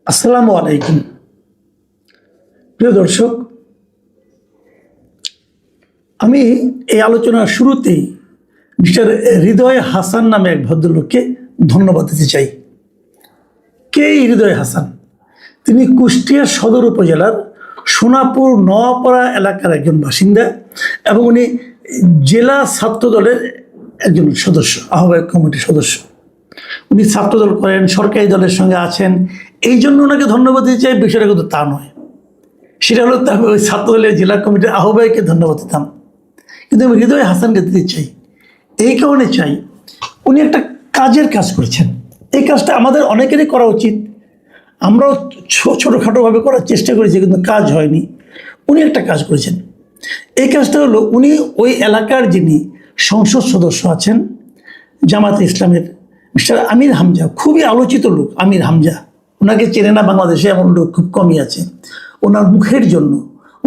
আসসালামু আলাইকুম। প্রিয় দর্শক, আমি এই আলোচনার শুরুতেই মিস্টার হৃদয় হাসান নামে এক ভদ্রলোককে ধন্যবাদ দিতে চাই। কে এই হৃদয় হাসান? তিনি কুষ্টিয়া সদর উপজেলার সোনাপুর নোয়াপাড়া এলাকার একজন বাসিন্দা এবং উনি জেলা ছাত্রদলের একজন সদস্য, আহ্বায়ক কমিটির সদস্য। উনি ছাত্রদল করেন, সরকারি দলের সঙ্গে আছেন, এই জন্য ওনাকে ধন্যবাদ দিতে চাই। বিষয়টা কিন্তু তা নয়। সেটা হলো আমি ওই ছাত্রদলের জেলা কমিটির আহ্বায়ককে ধন্যবাদ দিতাম, কিন্তু আমি হৃদয় হাসানকে দিতে চাই। এই কারণে চাই, উনি একটা কাজের কাজ করেছেন। এই কাজটা আমাদের অনেকেরই করা উচিত। আমরাও ছোটোখাটোভাবে করার চেষ্টা করেছি, কিন্তু কাজ হয়নি। উনি একটা কাজ করেছেন। এই কাজটা হলো, উনি ওই এলাকার যিনি সংসদ সদস্য আছেন জামাতে ইসলামের মিস্টার আমির হামজা, খুবই আলোচিত লোক আমির হামজা। ওনাকে চেনে না বাংলাদেশে এমন লোক খুব কমই আছে। ওনার মুখের জন্য,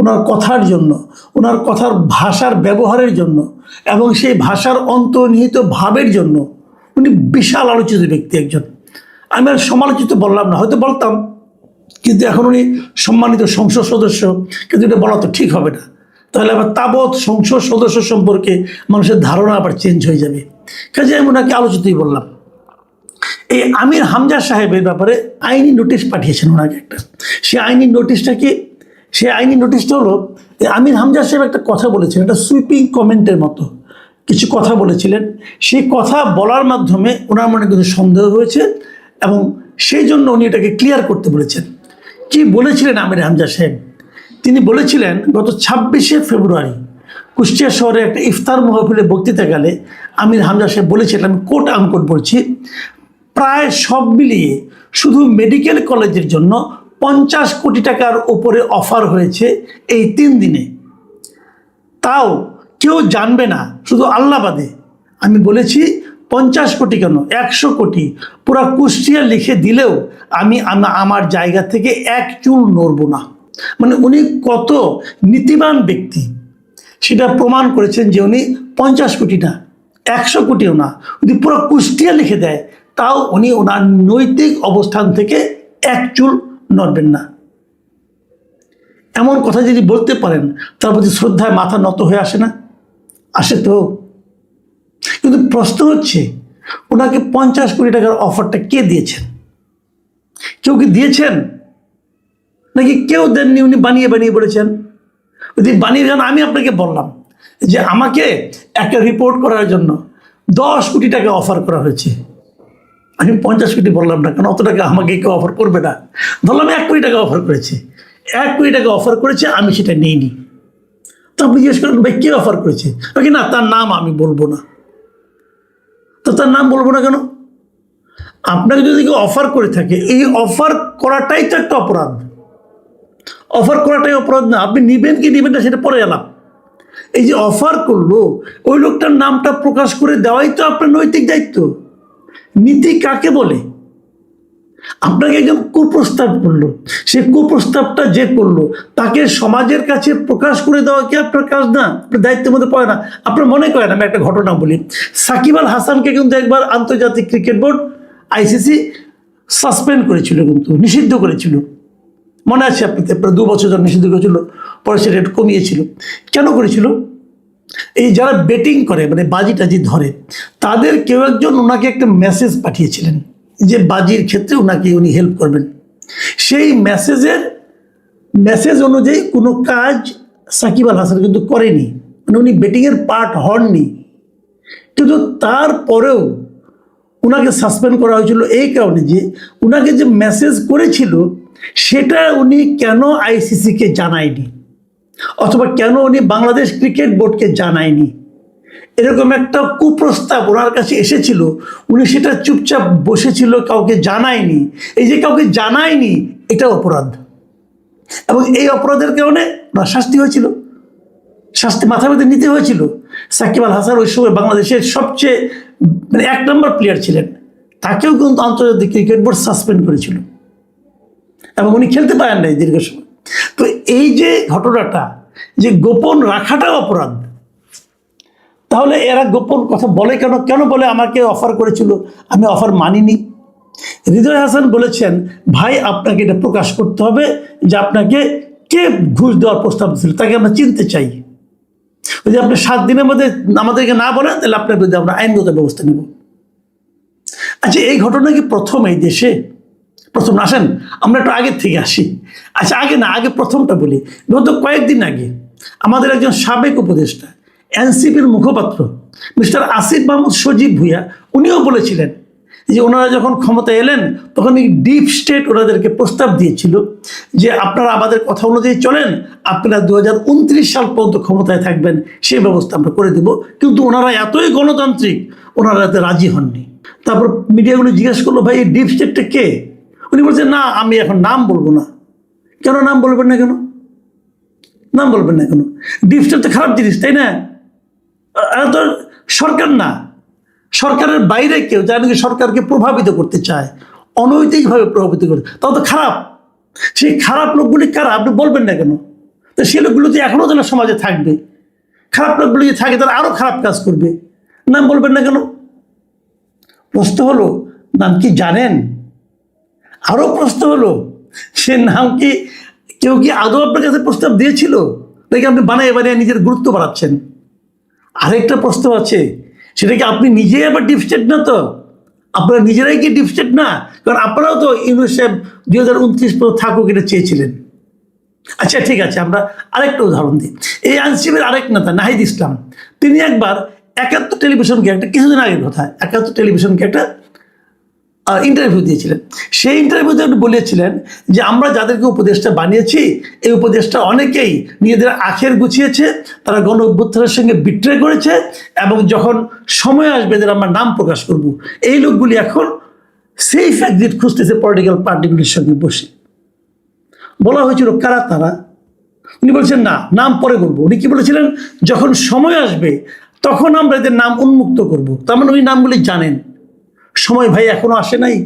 ওনার কথার জন্য, ওনার কথার ভাষার ব্যবহারের জন্য এবং সেই ভাষার অন্তর্নিহিত ভাবের জন্য উনি বিশাল আলোচিত ব্যক্তি একজন। আমি আর সমালোচিত বললাম না, হয়তো বলতাম, কিন্তু এখন উনি সম্মানিত সংসদ সদস্য, কিন্তু এটা বলা তো ঠিক হবে না। তাহলে আবার তাবৎ সংসদ সদস্য সম্পর্কে মানুষের ধারণা আবার চেঞ্জ হয়ে যাবে। কাজে আমি ওনাকে আলোচিতই বললাম। এই আমির হামজা সাহেবের ব্যাপারে আইনি নোটিশ পাঠিয়েছেন ওনাকে একটা। সেই আইনি নোটিশটা কি? সেই আইনি নোটিশটা হলো, আমির হামজা সাহেব একটা কথা বলেছিলেন, একটা সুইপিং কমেন্টের মতো কিছু কথা বলেছিলেন। সেই কথা বলার মাধ্যমে ওনার মনে কিন্তু সন্দেহ হয়েছে এবং সেই জন্য উনি এটাকে ক্লিয়ার করতে বলেছেন। কি বলেছিলেন আমির হামজা সাহেব? তিনি বলেছিলেন, গত 26শে ফেব্রুয়ারি কুষ্টিয়া শহরে একটা ইফতার মাহফিলে বক্তৃতাকালে আমির হামজা সাহেব বলেছিলেন, আমি কোট আনকোট বলছি, প্রায় সব মিলিয়ে শুধু মেডিকেল কলেজের জন্য 50 কোটি টাকার উপরে অফার হয়েছে এই 3 দিনে। তাও কেউ জানবে না, শুধু আল্লাহ বাদে। আমি বলেছি 50 কোটি কেন, 100 কোটি পুরা কুষ্টিয়া লিখে দিলেও আমি আমার জায়গা থেকে এক চুল নড়ব না। মানে উনি কত নীতিবান ব্যক্তি সেটা প্রমাণ করেছেন, যে উনি 50 কোটি না, 100 কোটিও না, যদি পুরো কুষ্টিয়া লিখে দেয় তাও উনি ওনার নৈতিক অবস্থান থেকে এক চুল নড়বেন না। এমন কথা যদি বলতে পারেন, তার প্রতি শ্রদ্ধায় মাথা নত হয়ে আসে না? আসে তো। কিন্তু প্রশ্ন হচ্ছে, ওনাকে 50 কোটি টাকার অফারটা কে দিয়েছেন? কেউ কি দিয়েছেন নাকি কেউ দেননি? উনি বানিয়ে বানিয়ে বলেছেন। যদি বানিয়ে দেন, আমি আপনাকে বললাম যে আমাকে একটা রিপোর্ট করার জন্য 10 কোটি টাকা অফার করা হয়েছে। আমি 50 কোটি বললাম না, কারণ অত টাকা আমাকে কেউ অফার করবে না। ধরলাম 1 কোটি টাকা অফার করেছে, 1 কোটি টাকা অফার করেছে, আমি সেটা নিইনি। তো আপনি জিজ্ঞেস করেন, ভাই কে অফার করেছে? নাকি না, তার নাম আমি বলবো না। তো তার নাম বলবো না কেন? আপনাকে যদি কেউ অফার করে থাকে, এই অফার করাটাই তো একটা অপরাধ। অফার করাটাই অপরাধ না? আপনি নিবেন কি নিবেন না সেটা পরে এলাম। এই যে অফার করলো, ওই লোকটার নামটা প্রকাশ করে দেওয়াই তো আপনার নৈতিক দায়িত্ব। নীতি কাকে বলে? আপনাকে একজন কুপ্রস্তাব করলো, সেই কুপ্রস্তাবটা যে করলো তাকে সমাজের কাছে প্রকাশ করে দেওয়া কি আপনার কাজ না? আপনার দায়িত্বের মধ্যে পড়ে না? আপনার মনে করেন, আমি একটা ঘটনা বলি। সাকিব আল হাসানকে কিন্তু একবার আন্তর্জাতিক ক্রিকেট বোর্ড আইসিসি সাসপেন্ড করেছিল, কিন্তু নিষিদ্ধ করেছিল। মনে আছে আপনাদের? প্রায় 2 বছর ধরে নিষিদ্ধ করেছিল, পরে সেটা একটু কমিয়েছিল। কেন করেছিল? এই যারা বেটিং করে, মানে বাজি টাজি ধরে, তাদের কেউ একজন ওনাকে একটা মেসেজ পাঠিয়েছিলেন যে বাজির ক্ষেত্রে উনি হেল্প করবেন। সেই মেসেজ অনুযায়ী কোনো কাজ সাকিব আল হাসান কিন্তু করেনি, মানে উনি বেটিংয়ের পার্ট হননি। কিন্তু তারপরেও ওনাকে সাসপেন্ড করা হয়েছিল এই কারণে যে ওনাকে যে মেসেজ করেছিল সেটা উনি কেন আইসিসিকে জানায়নি, অথবা কেন উনি বাংলাদেশ ক্রিকেট বোর্ডকে জানায়নি। এরকম একটা কুপ্রস্তাব ওনার কাছে এসেছিল, উনি সেটা চুপচাপ বসেছিল, কাউকে জানায়নি। এই যে কাউকে জানায়নি, এটা অপরাধ। এবং এই অপরাধের কারণে ওনার শাস্তি হয়েছিল, শাস্তি মাথা পেতে নিতে হয়েছিল। সাকিব আল হাসান ওই সময় বাংলাদেশের সবচেয়ে 1 নম্বর প্লেয়ার ছিলেন, তাকেও কিন্তু আন্তর্জাতিক ক্রিকেট বোর্ড সাসপেন্ড করেছিল এবং উনি খেলতে পারেন নাই দীর্ঘ সময়। তো এই যে ঘটনাটা, যে গোপন রাখাটাও অপরাধ, তাহলে এরা গোপন কথা বলে কেন? কেন বলে আমাকে অফার করেছিল, আমি অফার মানিনি? হৃদয় হাসান বলেছেন, ভাই আপনাকে এটা প্রকাশ করতে হবে যে আপনাকে কে ঘুষ দেওয়ার প্রস্তাব দিয়েছিল, তাকে আমরা চিনতে চাই। ওই যে আপনি 7 দিনের মধ্যে আমাদেরকে না বলেন, তাহলে আপনার বিরুদ্ধে আমরা আইনগত ব্যবস্থা নেব। আচ্ছা, এই ঘটনা কি প্রথম এই দেশে? প্রথম না, আসেন আমরা একটু আগের থেকে আসি। আচ্ছা, আগে প্রথমটা বলি। গত কয়েকদিন আগে আমাদের একজন সাবেক উপদেষ্টা, এনসিপির মুখপাত্র মিস্টার আসিফ মাহমুদ সজীব ভুঁইয়া, উনিও বলেছিলেন যে ওনারা যখন ক্ষমতায় এলেন তখন এই ডিপ স্টেট ওনাদেরকে প্রস্তাব দিয়েছিল যে আপনারা আমাদের কথা অনুযায়ী চলেন, আপনারা 2029 সাল পর্যন্ত ক্ষমতায় থাকবেন, সেই ব্যবস্থা আমরা করে দেব। কিন্তু ওনারা এতই গণতান্ত্রিক, ওনারা এতে রাজি হননি। তারপর মিডিয়াগুলো জিজ্ঞেস করলো, ভাই এই ডিপ স্টেটটা কে? উনি বলছেন, না আমি এখন নাম বলবো না। কেন নাম বলবেন না কেন? নাম বলবেন না কেন? ডিপ স্টেট তো খারাপ জিনিস, তাই না? তো সরকার না, সরকারের বাইরে কেউ যারা নাকি সরকারকে প্রভাবিত করতে চায়, অনৈতিকভাবে প্রভাবিত করতে, তাও তো খারাপ। সেই খারাপ লোকগুলি কারা আপনি বলবেন না কেন? তো সেই লোকগুলো যে এখনও যেন সমাজে থাকবে, খারাপ লোকগুলো যে থাকে তারা আরও খারাপ কাজ করবে, নাম বলবেন না কেন? প্রশ্ন হলো, নাম কি জানেন? আরও প্রশ্ন হলো, সে নাম কি কেউ কি আদৌ আপনার কাছে প্রস্তাব দিয়েছিল, নাকি আপনি বানিয়ে বানিয়ে নিজের গুরুত্ব বাড়াচ্ছেন? আরেকটা প্রশ্ন আছে, সেটা কি আপনি নিজেই আবার ডিপ স্টেট না? তো আপনারা নিজেরাই কি ডিপ স্টেট না? কারণ আপনারাও তো ইউনিসেফ 2029 পর্যন্ত থাকুক এটা চেয়েছিলেন। আচ্ছা ঠিক আছে, আমরা আরেকটা উদাহরণ দিই। এই আইনশিবির আরেক নেতা নাহিদ ইসলাম, তিনি একবার 71 টেলিভিশনকে একটা, কিছুদিন আগের কথা, 71 টেলিভিশনকে একটা ইন্টারভিউ দিয়েছিলেন। সেই ইন্টারভিউতে আপনি বলেছিলেন যে আমরা যাদেরকে উপদেষ্টা বানিয়েছি, এই উপদেষ্টা অনেকেই নিজেদের আখের গুছিয়েছে, তারা গণ অভ্যুত্থানের সঙ্গে বিট্রে করেছে, এবং যখন সময় আসবে এদের আমরা নাম প্রকাশ করব, এই লোকগুলি এখন সেফ এক্সিট খুঁজতেছে পলিটিক্যাল পার্টিগুলির সঙ্গে বসে। বলা হয়েছিল কারা তারা? উনি বলছেন না, নাম পরে বলবো। উনি কি বলেছিলেন, যখন সময় আসবে তখন আমরা এদের নাম উন্মুক্ত করব। তার মানে উনি নামগুলি জানেন। সময় ভাই এখনো আসে নাই।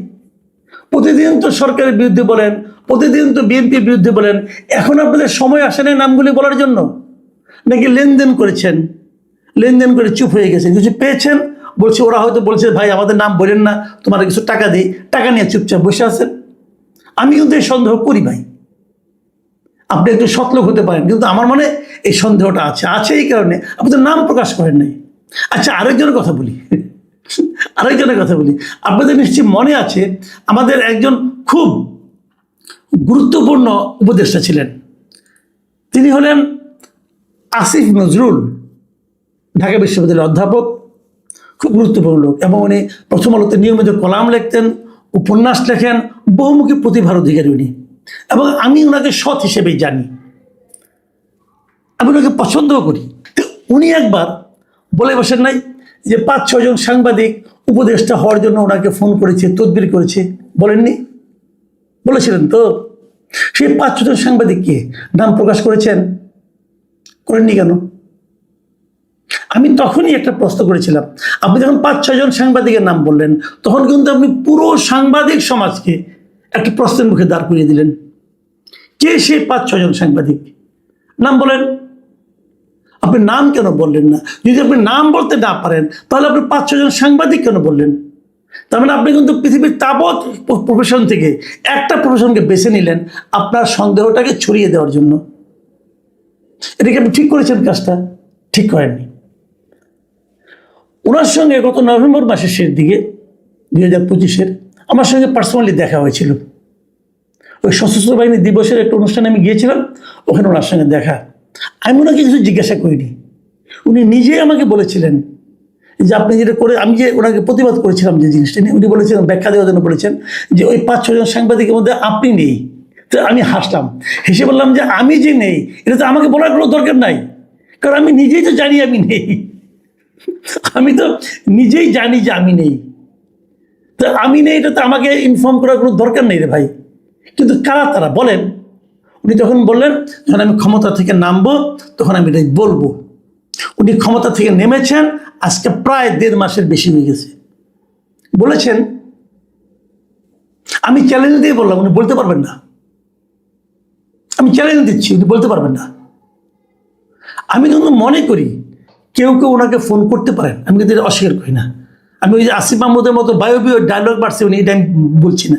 প্রতিদিন তো সরকারের বিরুদ্ধে বলেন, প্রতিদিন তো বিএনপির বিরুদ্ধে বলেন, এখন আপনাদের সময় আসে নাই নামগুলি বলার জন্য? নাকি লেনদেন করেছেন, লেনদেন করে চুপ হয়ে গেছেন, কিছু পেয়েছেন, বলছে ওরা হয়তো বলছে ভাই আমাদের নাম বলেন না, তোমার কিছু টাকা দিই, টাকা নিয়ে চুপচাপ বসে আছেন? আমি কিন্তু এই সন্দেহ করি ভাই। আপনি একটু সতলোক হতে পারেন, কিন্তু আমার মনে এই সন্দেহটা আছে এই কারণে আপনি তো নাম প্রকাশ করেন নাই। আচ্ছা, আরেকজনের কথা বলি। আপনাদের নিশ্চয়ই মনে আছে, আমাদের একজন খুব গুরুত্বপূর্ণ উপদেষ্টা ছিলেন, তিনি হলেন আসিফ নজরুল, ঢাকা বিশ্ববিদ্যালয়ের অধ্যাপক, খুব গুরুত্বপূর্ণ লোক। এবং উনি প্রথম আলোতে নিয়মিত কলাম লিখতেন, উপন্যাস লেখেন, বহুমুখী প্রতিভার অধিকারী উনি। এবং আমি ওনাকে সৎ হিসেবেই জানি, আমি ওনাকে পছন্দও করি। তো উনি একবার বলে বসেন নাই যে 5-6 জন সাংবাদিক উপদেষ্টা হওয়ার জন্য ওনাকে ফোন করেছে, তদবির করেছে, বলেননি? বলেছিলেন তো। সেই 5-6 জন সাংবাদিককে নাম প্রকাশ করেছেন, করেননি কেন? আমি তখনই একটা প্রশ্ন করেছিলাম, আপনি যখন 5-6 জন সাংবাদিকের নাম বললেন, তখন কিন্তু আপনি পুরো সাংবাদিক সমাজকে একটা প্রশ্নের মুখে দাঁড় করিয়ে দিলেন। কে সেই 5-6 জন সাংবাদিক? নাম বলেন। আপনি নাম কেন বললেন না? যদি আপনি নাম বলতে না পারেন, তাহলে আপনি 5-6 জন সাংবাদিক কেন বললেন? তার মানে আপনি কিন্তু পৃথিবীর তাবৎ প্রফেশন থেকে একটা প্রফেশনকে বেছে নিলেন আপনার সন্দেহটাকে ছড়িয়ে দেওয়ার জন্য। এটাকে আপনি ঠিক করেছেন? কাজটা ঠিক করেননি। ওনার সঙ্গে গত নভেম্বর মাসের শেষ দিকে 2025-এর আমার সঙ্গে পার্সোনালি দেখা হয়েছিল। ওই সশস্ত্র বাহিনী দিবসের একটা অনুষ্ঠানে আমি গিয়েছিলাম, ওখানে ওনার সঙ্গে দেখা। আমি ওনাকে কিছু জিজ্ঞাসা করিনি, উনি নিজেই আমাকে বলেছিলেন যে আপনি যেটা করে, আমি যে ওনাকে প্রতিবাদ করেছিলাম যে জিনিসটা নিয়ে, উনি বলেছিলেন, ব্যাখ্যা দেওয়ার জন্য বলেছেন যে ওই 5-6 জন সাংবাদিকের মধ্যে আপনি নেই। তো আমি হাসলাম, হেসে বললাম যে আমি যে নেই এটা তো আমাকে বলার কোনো দরকার নাই, কারণ আমি নিজেই তো জানি আমি নেই। আমি তো নিজেই জানি যে আমি নেই, তো আমি নেই এটা তো আমাকে ইনফর্ম করার কোনো দরকার নেই রে ভাই। কিন্তু কারা তারা বলেন? উনি যখন বললেন, যখন আমি ক্ষমতা থেকে নামবো তখন আমি এটাই বলবো। উনি ক্ষমতা থেকে নেমেছেন আজকে প্রায় 1.5 মাসের বেশি হয়ে গেছে। বলেছেন, আমি চ্যালেঞ্জ দিয়ে বললাম উনি বলতে পারবেন না। আমি চ্যালেঞ্জ দিচ্ছি, উনি বলতে পারবেন না। আমি কিন্তু মনে করি কেউ কেউ ওনাকে ফোন করতে পারেন, আমি কিন্তু এটা অস্বীকার করি না। আমি ওই যে আসিফ মাহমুদের মতো বায়বীয় ডায়লগ মারছি উনি, এটা আমি বলছি না।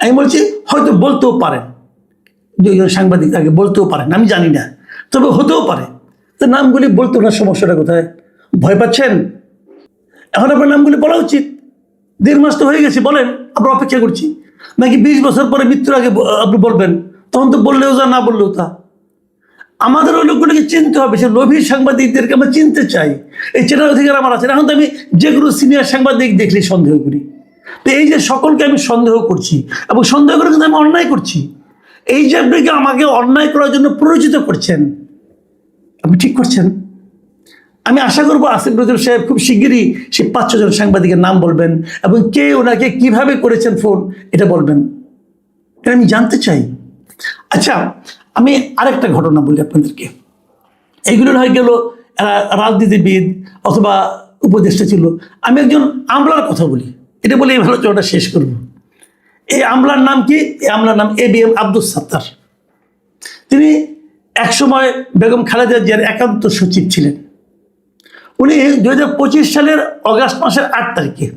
আমি বলছি হয়তো বলতেও পারেন, দুইজন সাংবাদিক আগে বলতেও পারেন, আমি জানি না, তবে হতেও পারে। তো নামগুলি বলতে ওনার সমস্যাটা কোথায়? ভয় পাচ্ছেন? এখন আপনার নামগুলি বলা উচিত। 1.5 মাস তো হয়ে গেছে, বলেন, আমরা অপেক্ষা করছি। নাকি 20 বছর পরে মৃত্যুর আগে আপনি বলবেন? তখন তো বললেও যা, না বললেও তা। আমাদের ওই লোকগুলোকে চিনতে হবে, সে লোভী সাংবাদিকদেরকে আমরা চিনতে চাই। এই চেনার অধিকার আমার আছে। এখন তো আমি যে কোনো সিনিয়র সাংবাদিক দেখলে সন্দেহ করি। তো এই যে সকলকে আমি সন্দেহ করছি, এবং সন্দেহ করে কিন্তু আমি অন্যায় করছি। এই যে আপনি আমাকে অন্যায় করার জন্য প্ররোচিত করছেন, আপনি ঠিক করছেন। আমি আশা করবো আসিফ নজরুল সাহেব খুব শিগগিরই সে 5-6 জন সাংবাদিকের নাম বলবেন, এবং কে ওনাকে কিভাবে করেছেন ফোন এটা বলবেন, এটা আমি জানতে চাই। আচ্ছা, আমি আরেকটা ঘটনা বলি আপনাদেরকে। এইগুলো হয়ে গেল রাজনীতিবিদ অথবা উপদেষ্টা ছিল। আমি একজন আমলার কথা বলি, এটা বলে এই আলোচনাটা শেষ করব। এই আমলার নাম কি? এই আমলার নাম ABM আব্দুস সাত্তার। তিনি একসময় বেগম খালেদা জিয়ার একান্ত সচিব ছিলেন। উনি 2025 সালের অগাস্ট মাসের 8 তারিখে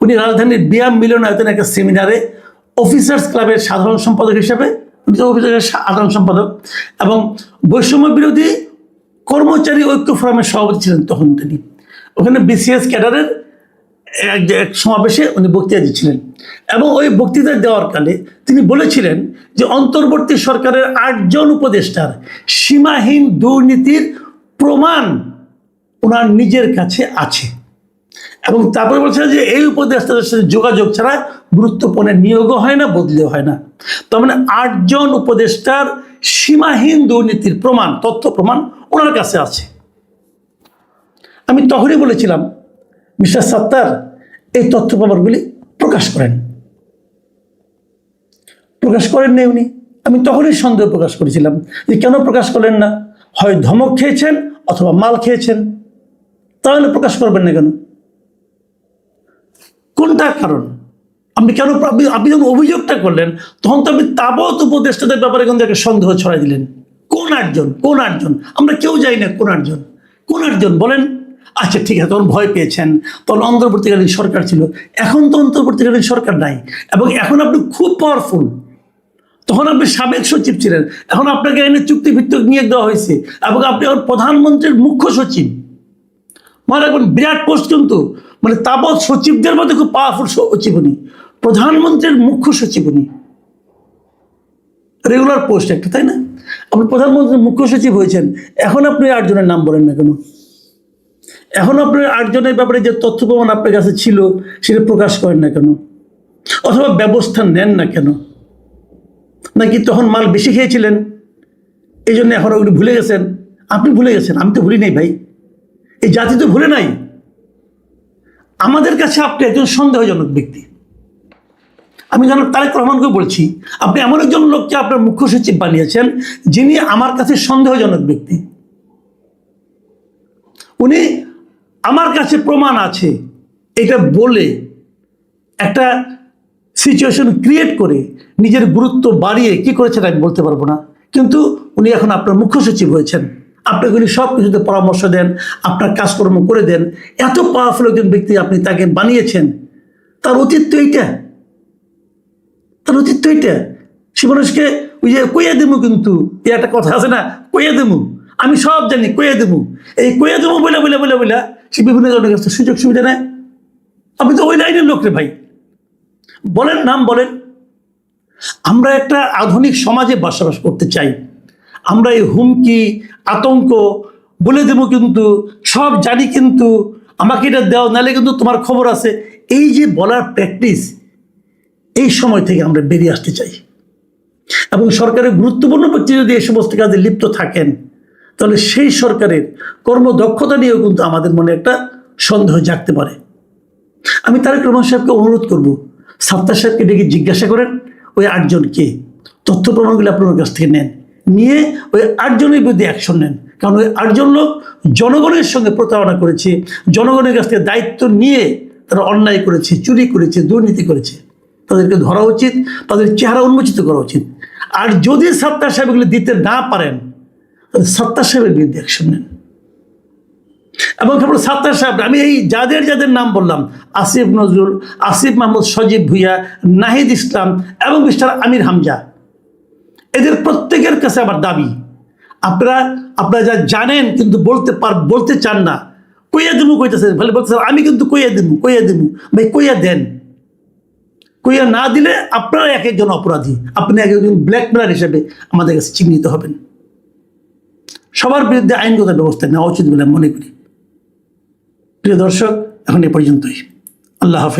উনি রাজধানীর বিয়াম মিলনায়তনে একটা সেমিনারে অফিসার্স ক্লাবের সাধারণ সম্পাদক হিসেবে, সাধারণ সম্পাদক এবং বৈষম্য বিরোধী কর্মচারী ঐক্য ফোরামের সভাপতি ছিলেন তখন তিনি। ওখানে BCS ক্যাডারের এক সমাবেশে উনি বক্তৃতা দিচ্ছিলেন, এবং ওই বক্তৃতা দেওয়ার কালে তিনি বলেছিলেন যে অন্তর্বর্তী সরকারের 8 জন উপদেষ্টার সীমাহীন দুর্নীতির প্রমাণ ওনার নিজের কাছে আছে। এবং তারপরে বলছে যে এই উপদেষ্টাদের সাথে যোগাযোগ ছাড়া গুরুত্বপূর্ণ নিয়োগও হয় না, বদলিও হয় না। তার মানে 8 জন উপদেষ্টার সীমাহীন দুর্নীতির প্রমাণ, তথ্য প্রমাণ ওনার কাছে আছে। আমি তখনই বলেছিলাম, মিস্টার সাত্তার, এই তথ্য প্রমাণগুলি প্রকাশ করেন। প্রকাশ করেন না উনি। আমি তখনই সন্দেহ প্রকাশ করেছিলাম যে কেন প্রকাশ করলেন না? হয় ধমক খেয়েছেন অথবা মাল খেয়েছেন, তাহলে প্রকাশ করবেন না কেন? কোনটা কারণ? আপনি কেন, আপনি যখন অভিযোগটা করলেন তখন তো আপনি তাবৎ উপদেষ্টাদের ব্যাপারে কিন্তু একটা সন্দেহ ছড়াই দিলেন। কোন 8 জন? কোন 8 জন? আমরা কেউ যাই না। কোন 8 জন? কোন 8 জন বলেন? আচ্ছা ঠিক আছে, তখন ভয় পেয়েছেন, তখন অন্তর্বর্তীকালীন সরকার ছিল। এখন তো অন্তর্বর্তীকালীন সরকার নাই, এবং এখন আপনি খুব পাওয়ারফুল। তখন আপনি সাবেক সচিব ছিলেন, এখন আপনাকে এনে চুক্তিভিত্তিক নিয়োগ দেওয়া হয়েছে, এবং আপনি এখন প্রধানমন্ত্রীর মুখ্য সচিব। মানে এখন বিরাট পোস্ট, কিন্তু মানে তাবৎ সচিবদের মধ্যে খুব পাওয়ারফুল সচিব উনি, প্রধানমন্ত্রীর মুখ্য সচিব উনি। রেগুলার পোস্ট একটা, তাই না? আপনি প্রধানমন্ত্রীর মুখ্য সচিব হয়েছেন, এখন আপনি 8 জনের নাম বলেন না কেন? এখন আপনি 8 জনের ব্যাপারে যে তথ্য প্রমাণ আপনার কাছে ছিল সেটা প্রকাশ করেন না কেন? অথবা ব্যবস্থা নেন না কেন? নাকি তখন মাল বেশি খেয়েছিলেন এই জন্য এখন ওগুলি ভুলে গেছেন? আপনি ভুলে গেছেন, আমি তো ভুলি নাই ভাই, এই জাতি তো ভুলে নাই। আমাদের কাছে আপনি একজন সন্দেহজনক ব্যক্তি। আমি জানো তারেক রহমানকে বলছি, আপনি এমন একজন লোককে আপনার মুখ্য সচিব বানিয়েছেন যিনি আমার কাছে সন্দেহজনক ব্যক্তি। উনি আমার কাছে প্রমাণ আছে এটা বলে একটা সিচুয়েশন ক্রিয়েট করে নিজের গুরুত্ব বাড়িয়ে কি করেছেন আমি বলতে পারবো না, কিন্তু উনি এখন আপনার মুখ্য সচিব হয়েছেন। আপনাকে উনি সব কিছুতে পরামর্শ দেন, আপনার কাজকর্ম করে দেন। এত পাওয়ারফুল একজন ব্যক্তি আপনি তাকে বানিয়েছেন, তার অতীত তো এইটা, তার অতীত তো এইটা। সে মানুষকে ওই যে কইয়া দেবো, কিন্তু এই একটা কথা আছে না, কইয়া দেবো, আমি সব জানি, কইয়া দেবো। এই কইয়া দেবো বলে বলে বলে বলে সে বিভিন্ন জনের কাছে সুযোগ সুবিধা নেয়। আপনি তো ওই লাইনের লোক রে ভাই, বলেন, নাম বলেন। আমরা একটা আধুনিক সমাজে বসবাস করতে চাই। আমরা এই হুমকি, আতঙ্ক, বলে দেবো কিন্তু, সব জানি কিন্তু, আমাকে এটা দেও, নাহলে কিন্তু তোমার খবর আছে, এই যে বলার প্র্যাকটিস, এই সময় থেকে আমরা বেরিয়ে আসতে চাই। এবং সরকারের গুরুত্বপূর্ণ ব্যক্তি যদি এই সমস্ত কাজে লিপ্ত থাকেন, তাহলে সেই সরকারের কর্মদক্ষতা নিয়েও কিন্তু আমাদের মনে একটা সন্দেহ জাগতে পারে। আমি তারেক রহমান সাহেবকে অনুরোধ করব, সাত্তার সাহেবকে ডেকে জিজ্ঞাসা করেন ওই 8 জনকে, তথ্য প্রমাণগুলো আপনার কাছ থেকে নেন, নিয়ে ওই 8 জনের বিরুদ্ধে অ্যাকশন নেন। কারণ ওই 8 জন লোক জনগণের সঙ্গে প্রতারণা করেছে, জনগণের কাছ থেকে দায়িত্ব নিয়ে তারা অন্যায় করেছে, চুরি করেছে, দুর্নীতি করেছে। তাদেরকে ধরা উচিত, তাদের চেহারা উন্মোচিত করা উচিত। আর যদি সাত্তার সাহেব এগুলো দিতে না পারেন, তাহলে সাত্তার সাহেবের বিরুদ্ধে অ্যাকশন নেন। এবং কেবল সাত্তার সাহেব, আমি এই যাদের যাদের নাম বললাম, আসিফ নজরুল, আসিফ মাহমুদ, সজীব ভুইয়া, নাহিদ ইসলাম এবং মিস্টার আমির হামজা, এদের প্রত্যেকের কাছে আমার দাবি, আপনারা যা জানেন কিন্তু বলতে চান না, কইয়া দেবো কইতেছেন, ফলে বলতেছেন আমি কিন্তু কইয়া দেবো ভাই, কইয়া দেন। কইয়া না দিলে আপনারা এক একজন অপরাধী, আপনি এক একজন ব্ল্যাকমেলার হিসেবে আমাদের কাছে চিহ্নিত হবেন। সবার বিরুদ্ধে আইনগত ব্যবস্থা নেওয়া উচিত বলে মনে করি। প্রিয় দর্শক, এখন এ পর্যন্তই। আল্লাহ হাফেজ।